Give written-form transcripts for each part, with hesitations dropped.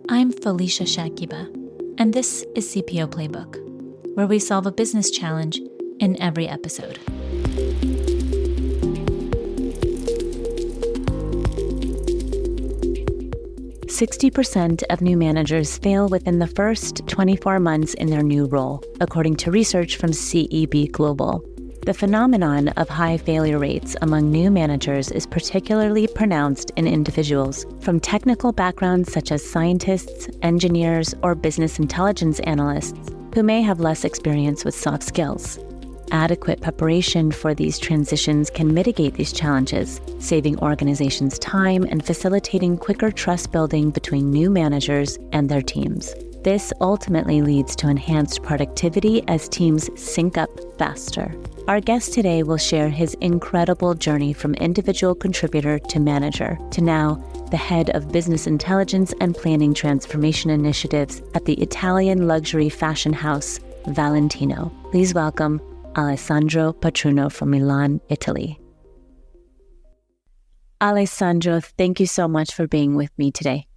I'm Felicia Shakiba, and this is CPO Playbook, where we solve a business challenge in every episode. "60% of new managers fail within the first 24 months in their new role, according to research from CEB Global. The phenomenon of high failure rates among new managers is particularly pronounced in individuals from technical backgrounds such as scientists, engineers, or business intelligence analysts who may have less experience with soft skills. Adequate preparation for these transitions can mitigate these challenges, saving organizations time and facilitating quicker trust building between new managers and their teams. This ultimately leads to enhanced productivity as teams sync up faster." Our guest today will share his incredible journey from individual contributor to manager to now the head of business intelligence and planning transformation initiatives at the Italian luxury fashion house Valentino. Please welcome Alessandro Patruno from Milan, Italy. Alessandro, thank you so much for being with me today.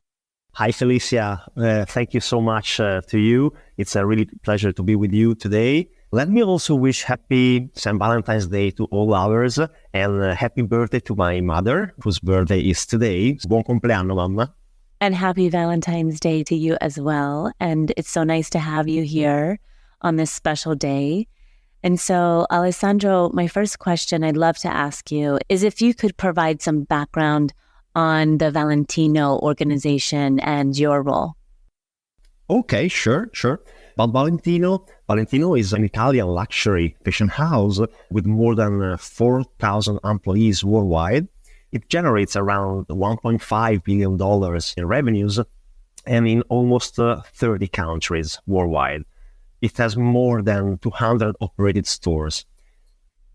Hi, Felicia. Thank you so much to you. It's a really pleasure to be with you today. Let me also wish happy St. Valentine's Day to all ours and happy birthday to my mother, whose birthday is today. Buon compleanno, mamma. And happy Valentine's Day to you as well. And it's so nice to have you here on this special day. And so, Alessandro, my first question I'd love to ask you is if you could provide some background on the Valentino organization and your role. Okay, sure. But Valentino is an Italian luxury fashion house with more than 4,000 employees worldwide. It generates around $1.5 billion in revenues and in almost 30 countries worldwide. It has more than 200 operated stores.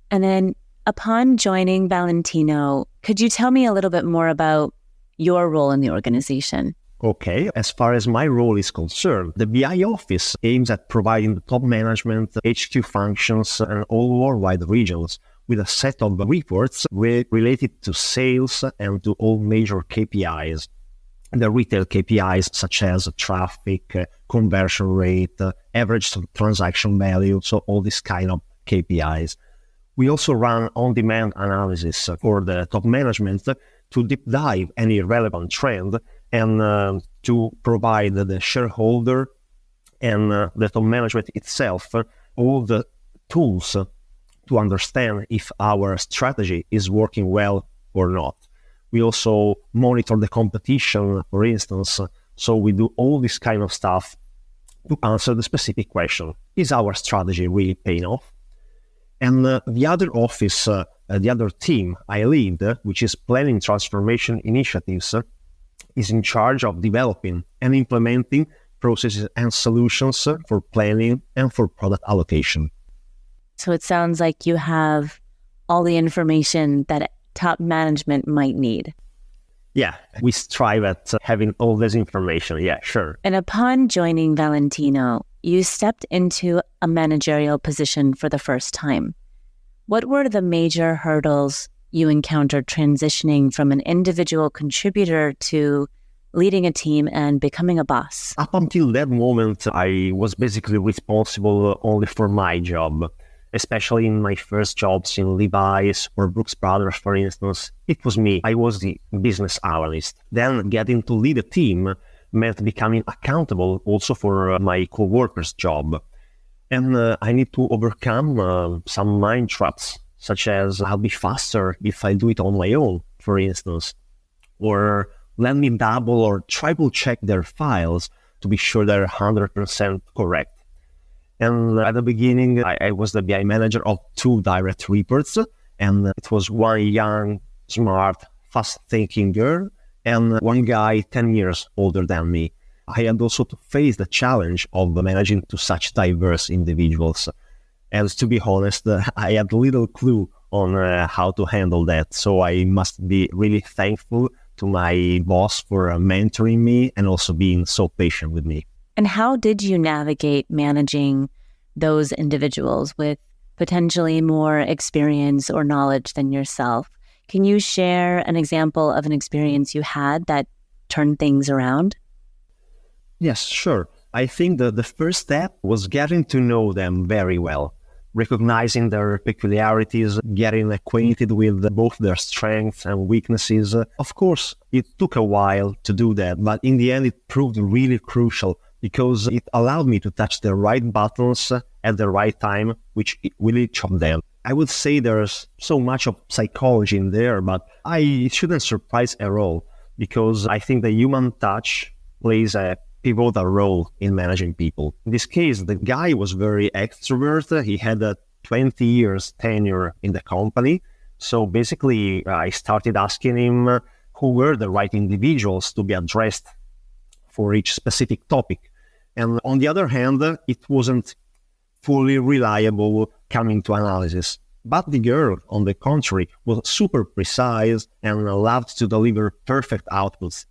And then upon joining Valentino, could you tell me a little bit more about your role in the organization? Okay, as far as my role is concerned, the BI office aims at providing the top management, HQ functions, and all worldwide regions with a set of reports related to sales and to all major KPIs. The retail KPIs such as traffic, conversion rate, average transaction value, so all these kind of KPIs. We also run on-demand analysis for the top management to deep dive any relevant trend and to provide the shareholder and the top management itself all the tools to understand if our strategy is working well or not. We also monitor the competition, for instance, so we do all this kind of stuff to answer the specific question, is our strategy really paying off? And the other office, the other team I lead, which is planning transformation initiatives, is in charge of developing and implementing processes and solutions for planning and for product allocation. So it sounds like you have all the information that top management might need. Yeah, we strive at having all this information. Yeah, sure. And upon joining Valentino, you stepped into a managerial position for the first time. What were the major hurdles you encountered transitioning from an individual contributor to leading a team and becoming a boss? Up until that moment, I was basically responsible only for my job, especially in my first jobs in Levi's or Brooks Brothers, for instance. It was me. I was the business analyst. Then getting to lead a team meant becoming accountable also for my co-workers' job. And I need to overcome some mind traps, such as I'll be faster if I do it on my own, for instance. Or let me double or triple check their files to be sure they're 100% correct. And at the beginning, I was the BI manager of 2 direct reports, and it was one young, smart, fast-thinking girl, and one guy 10 years older than me. I had also to face the challenge of managing 2 such diverse individuals. And to be honest, I had little clue on how to handle that. So I must be really thankful to my boss for mentoring me and also being so patient with me. And how did you navigate managing those individuals with potentially more experience or knowledge than yourself? Can you share an example of an experience you had that turned things around? Yes, sure. I think that the first step was getting to know them very well, recognizing their peculiarities, getting acquainted with both their strengths and weaknesses. Of course, it took a while to do that, but in the end, it proved really crucial because it allowed me to touch the right buttons at the right time, with each of them. I would say there's so much of psychology in there, but it shouldn't surprise at all because I think the human touch plays a pivotal role in managing people. In this case, the guy was very extrovert. He had a 20 years tenure in the company. So basically, I started asking him who were the right individuals to be addressed for each specific topic. And on the other hand, it wasn't fully reliable coming to analysis. But the girl, on the contrary, was super precise and loved to deliver perfect outputs.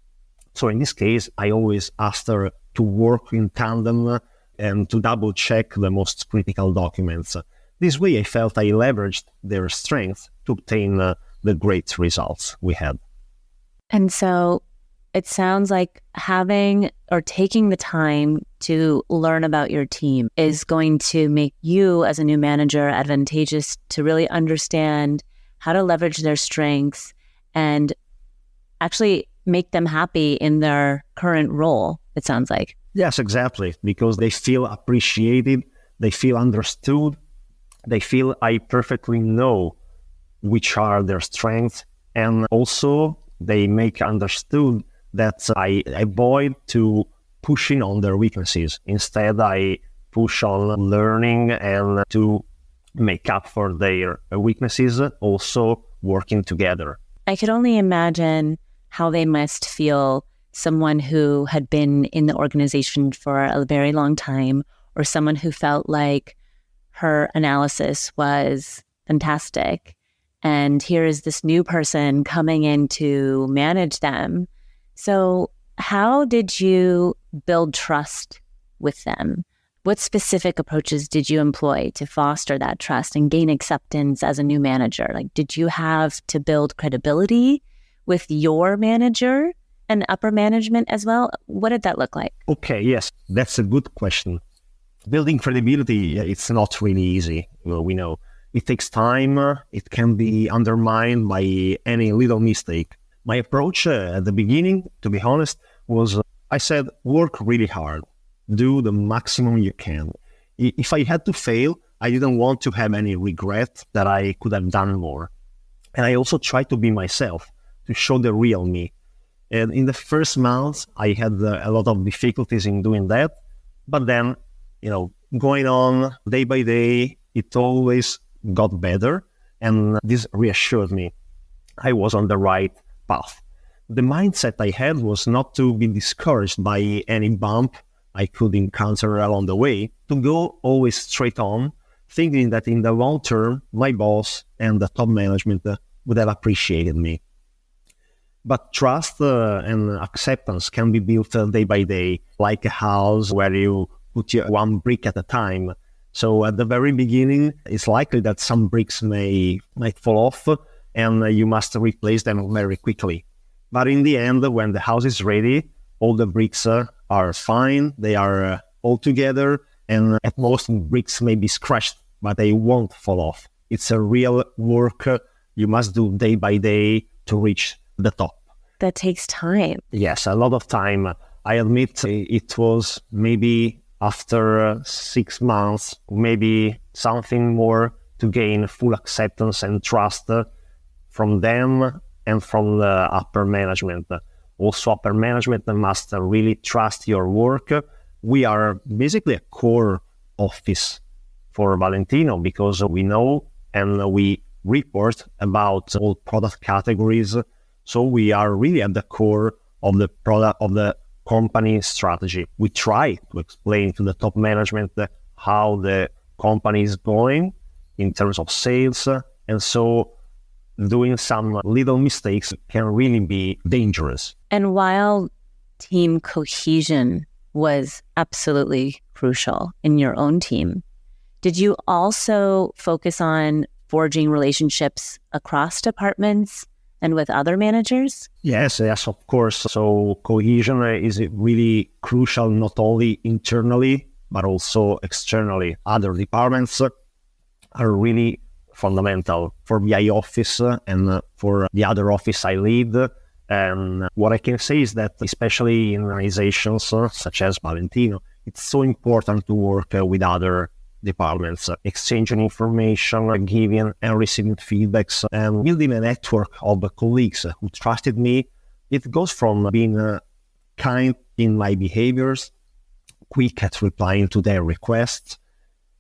So in this case, I always asked her to work in tandem and to double check the most critical documents. This way, I felt I leveraged their strengths to obtain the great results we had. And so it sounds like having or taking the time to learn about your team is going to make you as a new manager advantageous to really understand how to leverage their strengths and actually make them happy in their current role, it sounds like. Yes, exactly, because they feel appreciated, they feel understood, they feel I perfectly know which are their strengths, and also they make understood that I avoid to pushing on their weaknesses. Instead, I push on learning and to make up for their weaknesses, also working together. I could only imagine how they must feel, someone who had been in the organization for a very long time, or someone who felt like her analysis was fantastic. And here is this new person coming in to manage them. So how did you build trust with them? What specific approaches did you employ to foster that trust and gain acceptance as a new manager? Like, did you have to build credibility with your manager and upper management as well? What did that look like? Okay, yes, that's a good question. Building credibility, it's not really easy. Well, we know it takes time. It can be undermined by any little mistake. My approach at the beginning, to be honest, was I said, work really hard. Do the maximum you can. If I had to fail, I didn't want to have any regret that I could have done more. And I also tried to be myself, to show the real me. And in the first months, I had a lot of difficulties in doing that. But then, going on day by day, it always got better. And this reassured me I was on the right path. The mindset I had was not to be discouraged by any bump I could encounter along the way, to go always straight on, thinking that in the long term, my boss and the top management would have appreciated me. But trust and acceptance can be built day by day, like a house where you put one brick at a time. So at the very beginning, it's likely that some bricks might fall off and you must replace them very quickly. But in the end, when the house is ready, all the bricks are fine, they are all together, and at most bricks may be scratched, but they won't fall off. It's a real work you must do day by day to reach the top. That takes time. Yes, a lot of time. I admit it was maybe after 6 months, maybe something more, to gain full acceptance and trust from them and from the upper management. Also, upper management must really trust your work. We are basically a core office for Valentino because we know and we report about all product categories. So we are really at the core of the product of the company strategy. We try to explain to the top management how the company is going in terms of sales. And so doing some little mistakes can really be dangerous. And while team cohesion was absolutely crucial in your own team, did you also focus on forging relationships across departments and with other managers? Yes, of course. So cohesion is really crucial, not only internally, but also externally. Other departments are really fundamental for BI office and for the other office I lead. And what I can say is that, especially in organizations such as Valentino, it's so important to work with other departments, exchanging information, giving and receiving feedbacks, and building a network of colleagues who trusted me. It goes from being kind in my behaviors, quick at replying to their requests,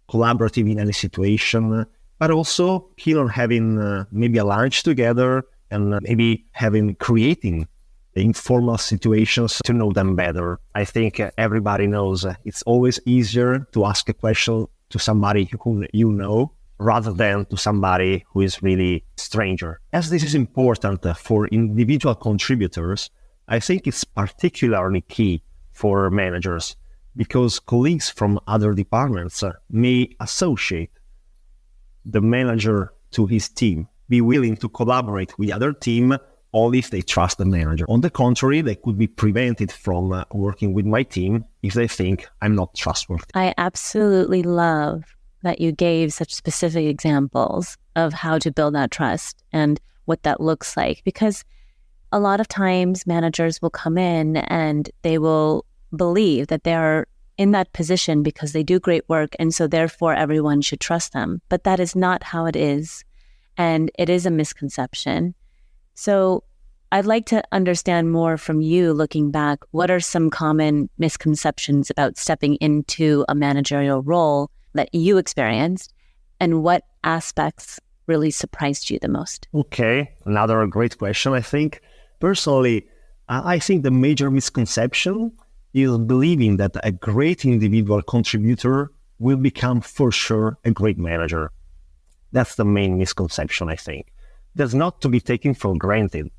collaborative in any situation, but also keen on having maybe a lunch together and maybe creating informal situations to know them better. I think everybody knows it's always easier to ask a question to somebody who you know rather than to somebody who is really stranger. As this is important for individual contributors, I think it's particularly key for managers because colleagues from other departments may associate the manager to his team, be willing to collaborate with the other team only if they trust the manager. On the contrary, they could be prevented from working with my team if they think I'm not trustworthy. I absolutely love that you gave such specific examples of how to build that trust and what that looks like, because a lot of times managers will come in and they will believe that they're in that position because they do great work, and so therefore everyone should trust them. But that is not how it is, and it is a misconception. So I'd like to understand more from you, looking back, what are some common misconceptions about stepping into a managerial role that you experienced, and what aspects really surprised you the most? Okay, another great question, I think. Personally, I think the major misconception is believing that a great individual contributor will become for sure a great manager. That's the main misconception, I think. That's not to be taken for granted.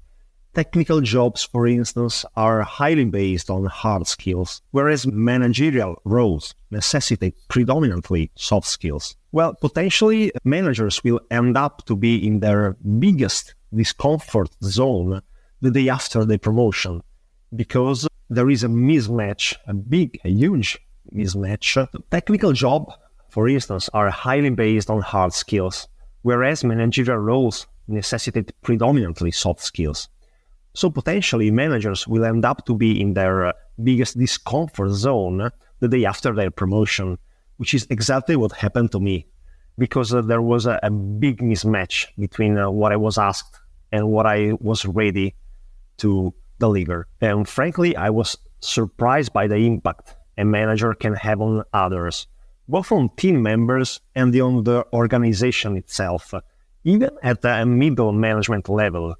Technical jobs, for instance, are highly based on hard skills, whereas managerial roles necessitate predominantly soft skills. Well, potentially, managers will end up to be in their biggest discomfort zone the day after the promotion, because there is a mismatch, a huge mismatch. Technical jobs, for instance, are highly based on hard skills, whereas managerial roles necessitate predominantly soft skills. So potentially managers will end up to be in their biggest discomfort zone the day after their promotion, which is exactly what happened to me, because there was a big mismatch between what I was asked and what I was ready to deliver. And frankly, I was surprised by the impact a manager can have on others, both on team members and on the organization itself, even at a middle management level,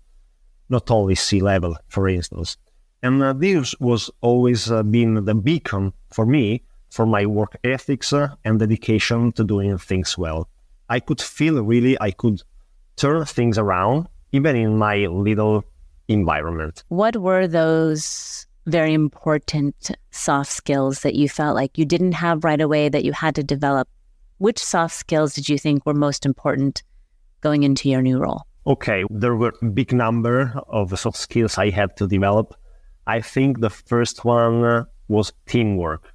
not only C-level, for instance. And this was always been the beacon for me, for my work ethics and dedication to doing things well. I could feel really I could turn things around, even in my little environment. What were those very important soft skills that you felt like you didn't have right away that you had to develop? Which soft skills did you think were most important going into your new role? Okay, there were a big number of soft skills I had to develop. I think the first one was teamwork.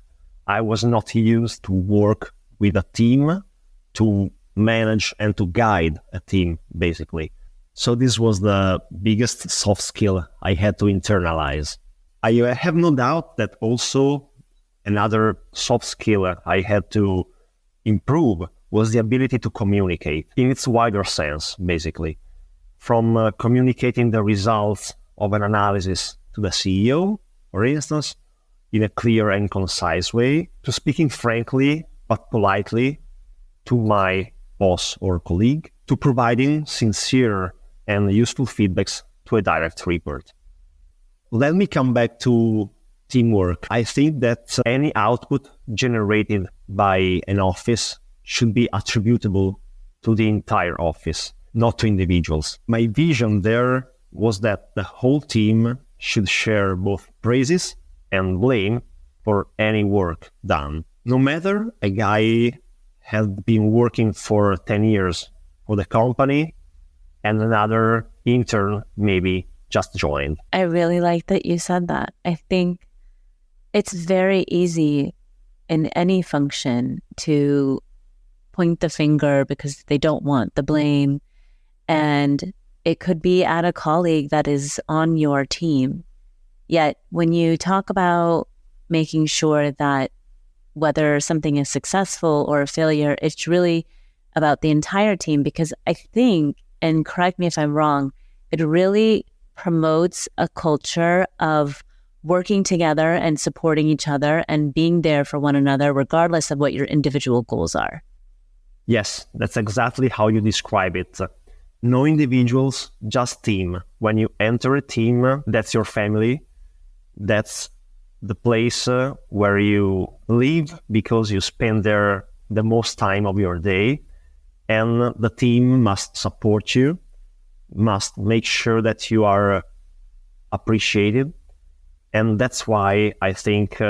I was not used to work with a team, to manage and to guide a team, basically. So this was the biggest soft skill I had to internalize. I have no doubt that also another soft skill I had to improve was the ability to communicate in its wider sense, basically. From communicating the results of an analysis to the CEO, for instance, in a clear and concise way, to speaking frankly but politely to my boss or colleague, to providing sincere and useful feedbacks to a direct report. Let me come back to teamwork. I think that any output generated by an office should be attributable to the entire office, not to individuals. My vision there was that the whole team should share both praises and blame for any work done. No matter a guy had been working for 10 years for the company and another intern maybe just joined. I really like that you said that. I think it's very easy in any function to point the finger because they don't want the blame. And it could be at a colleague that is on your team. Yet when you talk about making sure that whether something is successful or a failure, it's really about the entire team, because I think, and correct me if I'm wrong, it really promotes a culture of working together and supporting each other and being there for one another, regardless of what your individual goals are. Yes, that's exactly how you describe it. No individuals, just team. When you enter a team, that's your family. That's the place where you live because you spend there the most time of your day. And the team must support you, must make sure that you are appreciated. And that's why I think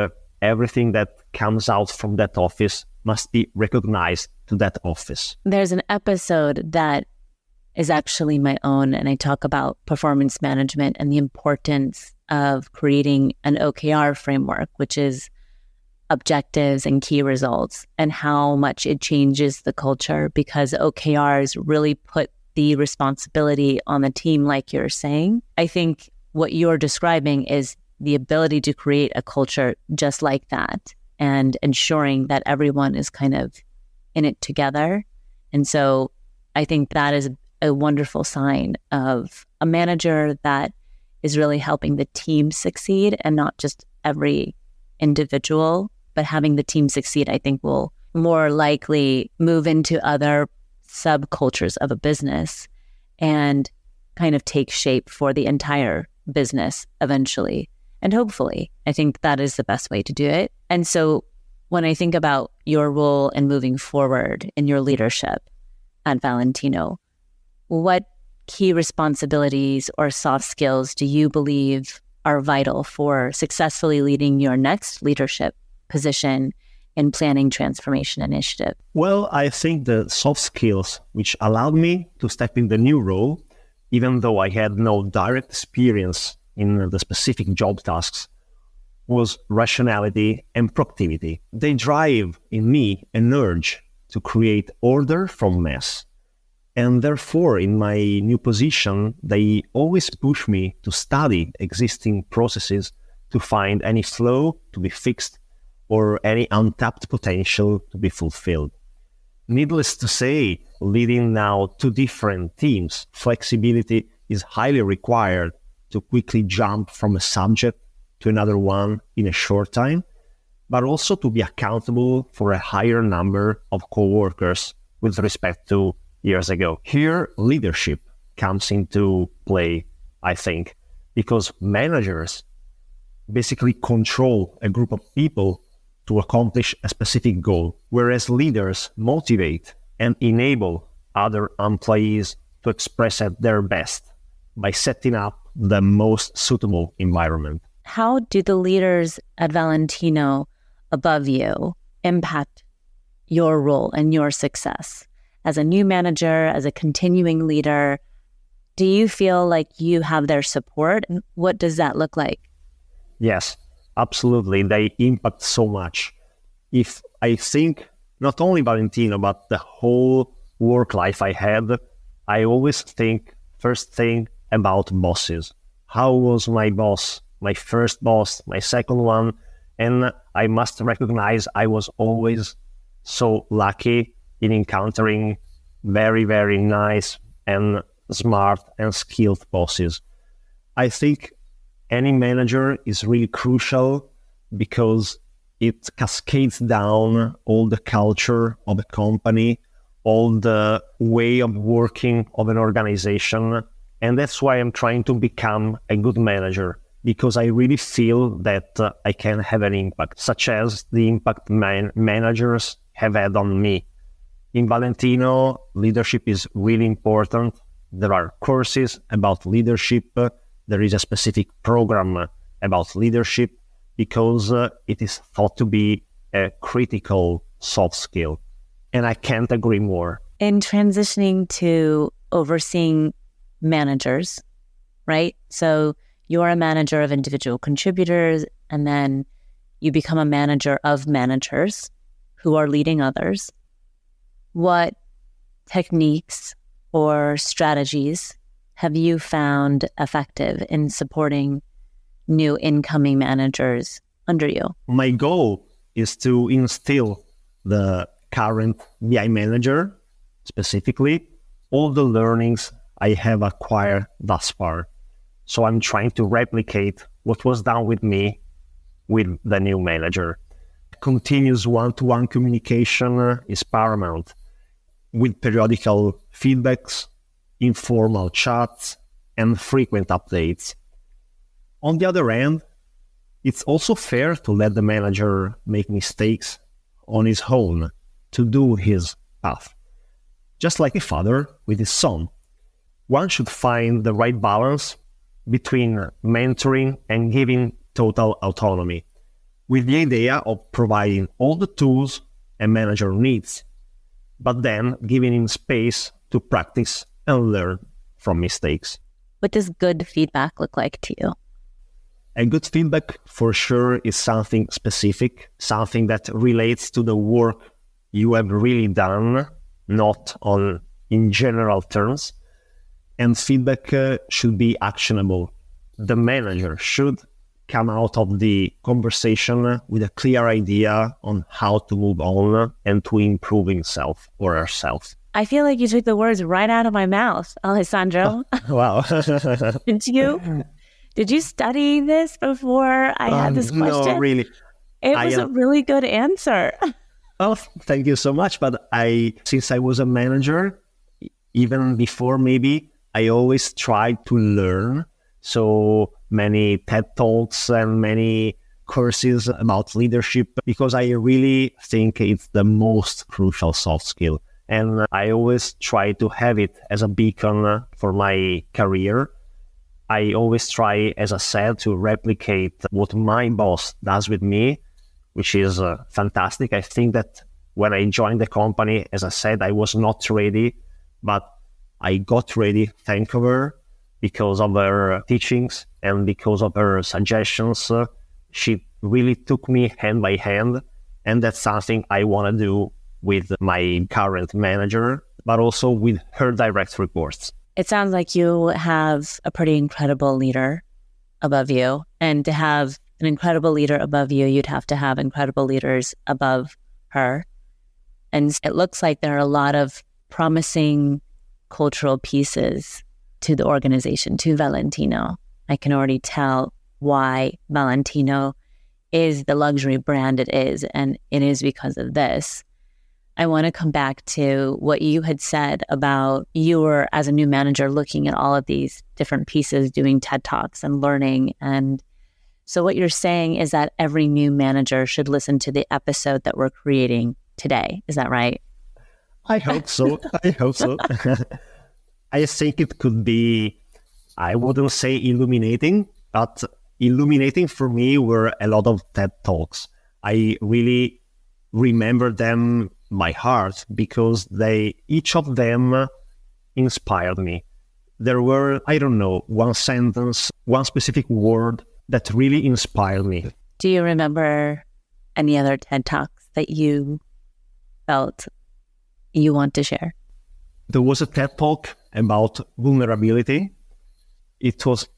everything that comes out from that office must be recognized to that office. There's an episode that is actually my own, and I talk about performance management and the importance of creating an OKR framework, which is objectives and key results, and how much it changes the culture, because OKRs really put the responsibility on the team, like you're saying. I think what you're describing is the ability to create a culture just like that and ensuring that everyone is kind of in it together. And so I think that is a wonderful sign of a manager that is really helping the team succeed, and not just every individual, but having the team succeed, I think will more likely move into other subcultures of a business and kind of take shape for the entire business eventually. And hopefully, I think that is the best way to do it. And so when I think about your role in moving forward in your leadership at Valentino, what key responsibilities or soft skills do you believe are vital for successfully leading your next leadership position in planning transformation initiative? Well, I think the soft skills which allowed me to step in the new role, even though I had no direct experience in the specific job tasks, was rationality and proactivity. They drive in me an urge to create order from mess. And therefore, in my new position, they always push me to study existing processes to find any flow to be fixed or any untapped potential to be fulfilled. Needless to say, leading now two different teams, flexibility is highly required to quickly jump from a subject to another one in a short time, but also to be accountable for a higher number of coworkers with respect to years ago. Here, leadership comes into play, I think, because managers basically control a group of people to accomplish a specific goal, whereas leaders motivate and enable other employees to express at their best by setting up the most suitable environment. How do the leaders at Valentino above you impact your role and your success? As a new manager, as a continuing leader, do you feel like you have their support? And what does that look like? Yes, absolutely. They impact so much. If I think not only Valentino, but the whole work life I had, I always think first thing about bosses. How was my boss, my first boss, my second one? And I must recognize I was always so lucky in encountering very, very nice and smart and skilled bosses. I think any manager is really crucial because it cascades down all the culture of a company, all the way of working of an organization. And that's why I'm trying to become a good manager, because I really feel that I can have an impact, such as the impact managers have had on me. In Valentino, leadership is really important. There are courses about leadership. There is a specific program about leadership because it is thought to be a critical soft skill. And I can't agree more. In transitioning to overseeing managers, right? So you're a manager of individual contributors, and then you become a manager of managers who are leading others. What techniques or strategies have you found effective in supporting new incoming managers under you? My goal is to instill the current BI manager, specifically, all the learnings I have acquired thus far. So I'm trying to replicate what was done with me with the new manager. Continuous one-to-one communication is paramount, with periodical feedbacks, informal chats, and frequent updates. On the other hand, it's also fair to let the manager make mistakes on his own to do his path. Just like a father with his son, one should find the right balance between mentoring and giving total autonomy, with the idea of providing all the tools a manager needs, but then giving him space to practice and learn from mistakes. What does good feedback look like to you? A good feedback for sure is something specific, something that relates to the work you have really done, not in general terms. And feedback should be actionable. The manager should come out of the conversation with a clear idea on how to move on and to improve himself or herself. I feel like you took the words right out of my mouth, Alessandro. Wow. Did you study this before I had this question? No, really. It was a really good answer. Oh, thank you so much. But since I was a manager, even before maybe, I always tried to learn. So many TED Talks and many courses about leadership, because I really think it's the most crucial soft skill. And I always try to have it as a beacon for my career. I always try, as I said, to replicate what my boss does with me, which is fantastic. I think that when I joined the company, as I said, I was not ready, but I got ready, thank her, because of her teachings and because of her suggestions. She really took me hand by hand, and that's something I want to do with my current manager, but also with her direct reports. It sounds like you have a pretty incredible leader above you, and to have an incredible leader above you, you'd have to have incredible leaders above her. And it looks like there are a lot of promising cultural pieces to the organization, to Valentino. I can already tell why Valentino is the luxury brand it is, and it is because of this. I want to come back to what you had said about you were, as a new manager, looking at all of these different pieces, doing TED Talks and learning. And so what you're saying is that every new manager should listen to the episode that we're creating today. Is that right? I hope so. I hope so. I think it could be, I wouldn't say illuminating, but illuminating for me were a lot of TED Talks. I really remember them by heart because each of them inspired me. There were, I don't know, one sentence, one specific word that really inspired me. Do you remember any other TED Talks that you felt you want to share? There was a TED Talk about vulnerability. It was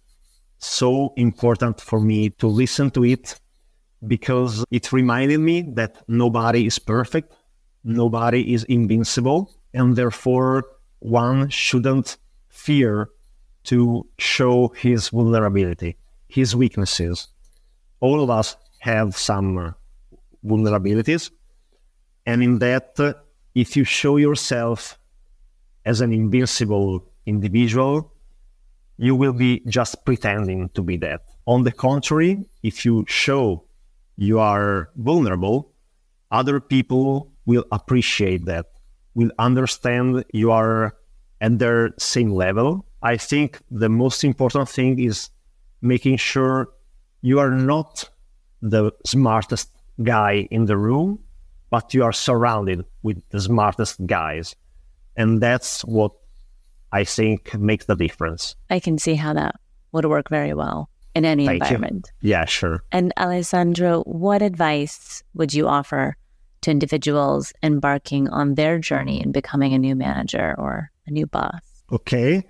so important for me to listen to it because it reminded me that nobody is perfect, nobody is invincible, and therefore one shouldn't fear to show his vulnerability, his weaknesses. All of us have some vulnerabilities, and in that, if you show yourself as an invincible individual, you will be just pretending to be that. On the contrary, if you show you are vulnerable, other people will appreciate that, will understand you are at their same level. I think the most important thing is making sure you are not the smartest guy in the room, but you are surrounded with the smartest guys. And that's what I think makes the difference. I can see how that would work very well in any Thank environment. You. Yeah, sure. And Alessandro, what advice would you offer to individuals embarking on their journey in becoming a new manager or a new boss? Okay.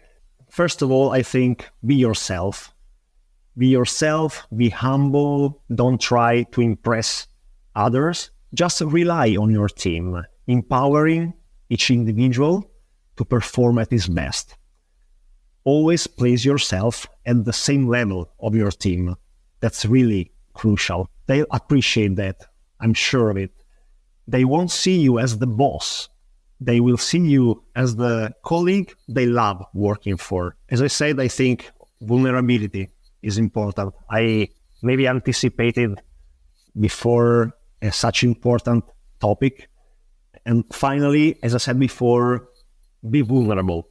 First of all, I think be yourself. Be yourself, be humble, don't try to impress others. Just rely on your team, empowering each individual to perform at his best. Always place yourself at the same level of your team. That's really crucial. They'll appreciate that. I'm sure of it. They won't see you as the boss. They will see you as the colleague they love working for. As I said, I think vulnerability is important. I maybe anticipated before such important topic. And finally, as I said before, be vulnerable.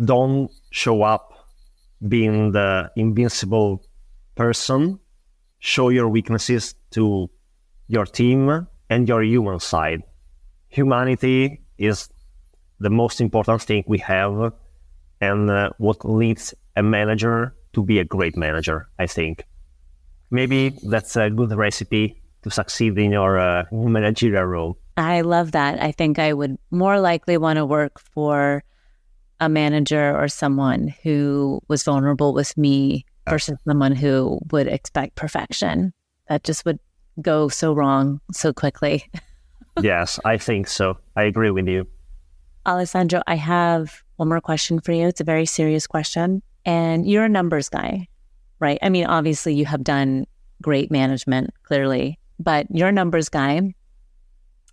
Don't show up being the invincible person. Show your weaknesses to your team and your human side. Humanity is the most important thing we have, and what leads a manager to be a great manager, I think. Maybe that's a good recipe to succeed in your managerial role. I love that. I think I would more likely want to work for a manager or someone who was vulnerable with me versus someone who would expect perfection. That just would go so wrong so quickly. Yes, I think so. I agree with you. Alessandro, I have one more question for you. It's a very serious question. And you're a numbers guy, right? I mean, obviously you have done great management, clearly, but you're a numbers guy.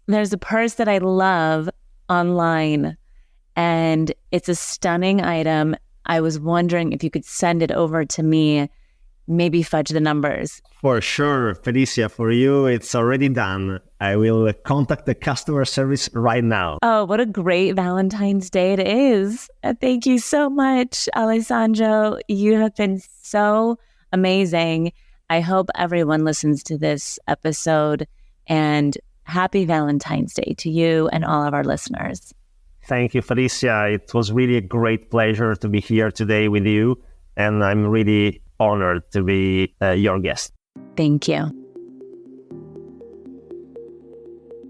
There's a purse that I love online, and it's a stunning item. I was wondering if you could send it over to me, maybe fudge the numbers. For sure, Felicia, for you, it's already done. I will contact the customer service right now. Oh, what a great Valentine's Day it is. Thank you so much, Alessandro. You have been so amazing. I hope everyone listens to this episode, and happy Valentine's Day to you and all of our listeners. Thank you, Felicia. It was really a great pleasure to be here today with you, and I'm really honored to be your guest. Thank you.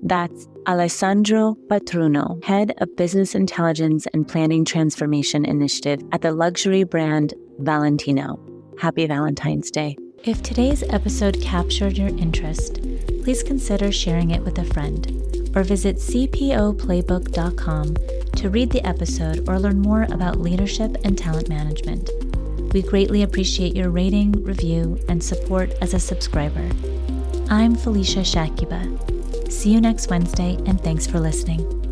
That's Alessandro Patruno, Head of Business Intelligence and Planning Transformation Initiative at the luxury brand Valentino. Happy Valentine's Day. If today's episode captured your interest, please consider sharing it with a friend, or visit cpoplaybook.com to read the episode or learn more about leadership and talent management. We greatly appreciate your rating, review, and support as a subscriber. I'm Felicia Shakiba. See you next Wednesday, and thanks for listening.